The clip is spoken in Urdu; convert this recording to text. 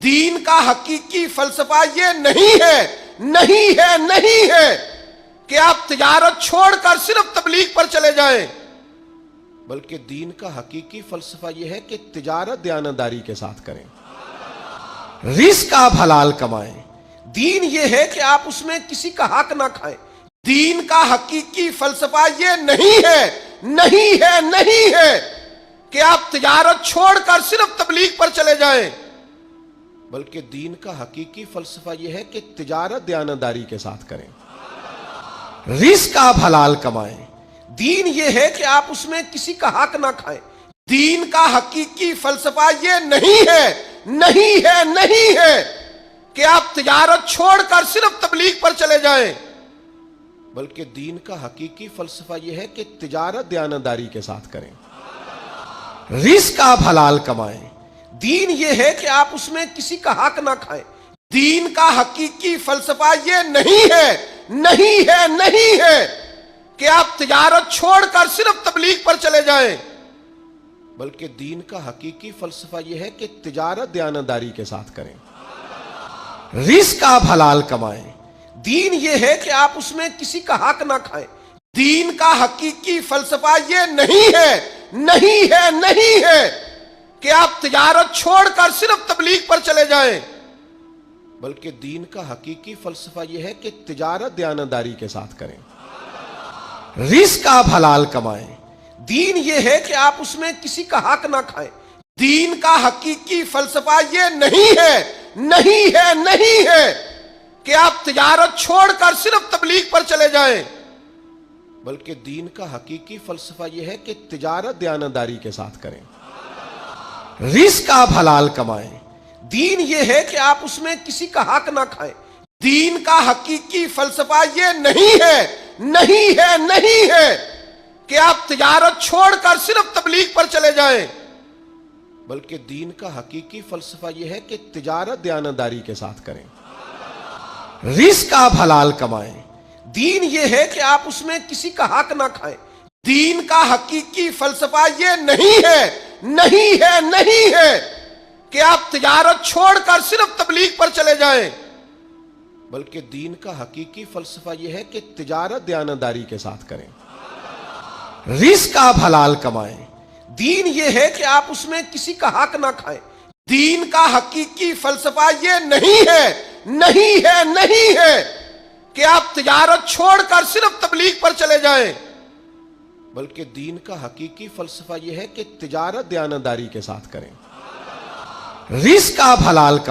دین کا حقیقی فلسفہ یہ نہیں ہے کہ آپ تجارت چھوڑ کر صرف تبلیغ پر چلے جائیں، بلکہ دین کا حقیقی فلسفہ یہ ہے کہ تجارت دیانتداری کے ساتھ کریں، رزق آپ حلال کمائیں۔ دین یہ ہے کہ آپ اس میں کسی کا حق نہ کھائیں۔ دین کا حقیقی فلسفہ یہ نہیں ہے کہ آپ تجارت چھوڑ کر صرف تبلیغ پر چلے جائیں، بلکہ دین کا حقیقی فلسفہ یہ ہے کہ تجارت دیانتداری کے ساتھ کریں، رزق آپ حلال کمائیں۔ دین یہ ہے کہ آپ اس میں کسی کا حق نہ کھائیں۔ دین کا حقیقی فلسفہ یہ نہیں ہے کہ آپ تجارت چھوڑ کر صرف تبلیغ پر چلے جائیں، بلکہ دین کا حقیقی فلسفہ یہ ہے کہ تجارت دیانتداری کے ساتھ کریں، رزق آپ حلال کمائیں۔ دین یہ ہے کہ آپ اس میں کسی کا حق نہ کھائیں۔ دین کا حقیقی فلسفہ یہ نہیں ہے کہ آپ تجارت چھوڑ کر صرف تبلیغ پر چلے جائیں، بلکہ دین کا حقیقی فلسفہ یہ ہے کہ تجارت دیانتداری کے ساتھ کریں، رزق آپ حلال کمائیں۔ دین یہ ہے کہ آپ اس میں کسی کا حق نہ کھائیں۔ دین کا حقیقی فلسفہ یہ نہیں ہے کہ آپ تجارت چھوڑ کر صرف تبلیغ پر چلے جائیں، بلکہ دین کا حقیقی فلسفہ یہ ہے کہ تجارت دیانتداری کے ساتھ کریں، رزق آپ حلال کمائیں۔ دین یہ ہے کہ آپ اس میں کسی کا حق نہ کھائیں۔ دین کا حقیقی فلسفہ یہ نہیں ہے کہ آپ تجارت چھوڑ کر صرف تبلیغ پر چلے جائیں، بلکہ دین کا حقیقی فلسفہ یہ ہے کہ تجارت دیانتداری کے ساتھ کریں، رزق آپ حلال کمائیں۔ دین یہ ہے کہ آپ اس میں کسی کا حق نہ کھائیں۔ دین کا حقیقی فلسفہ یہ نہیں ہے کہ آپ تجارت چھوڑ کر صرف تبلیغ پر چلے جائیں، بلکہ دین کا حقیقی فلسفہ یہ ہے کہ تجارت دیانتداری کے ساتھ کریں، رزق آپ حلال کمائیں۔ دین یہ ہے کہ آپ اس میں کسی کا حق نہ کھائیں۔ دین کا حقیقی فلسفہ یہ نہیں ہے کہ آپ تجارت چھوڑ کر صرف تبلیغ پر چلے جائیں، بلکہ دین کا حقیقی فلسفہ یہ ہے کہ تجارت دیانتداری کے ساتھ کریں، رزق آپ حلال کمائیں۔ دین یہ ہے کہ آپ اس میں کسی کا حق نہ کھائیں۔ دین کا حقیقی فلسفہ یہ نہیں ہے کہ آپ تجارت چھوڑ کر صرف تبلیغ پر چلے جائیں، بلکہ دین کا حقیقی فلسفہ یہ ہے کہ تجارت دیانتداری کے ساتھ کریں، رزق آپ حلال کمائیں۔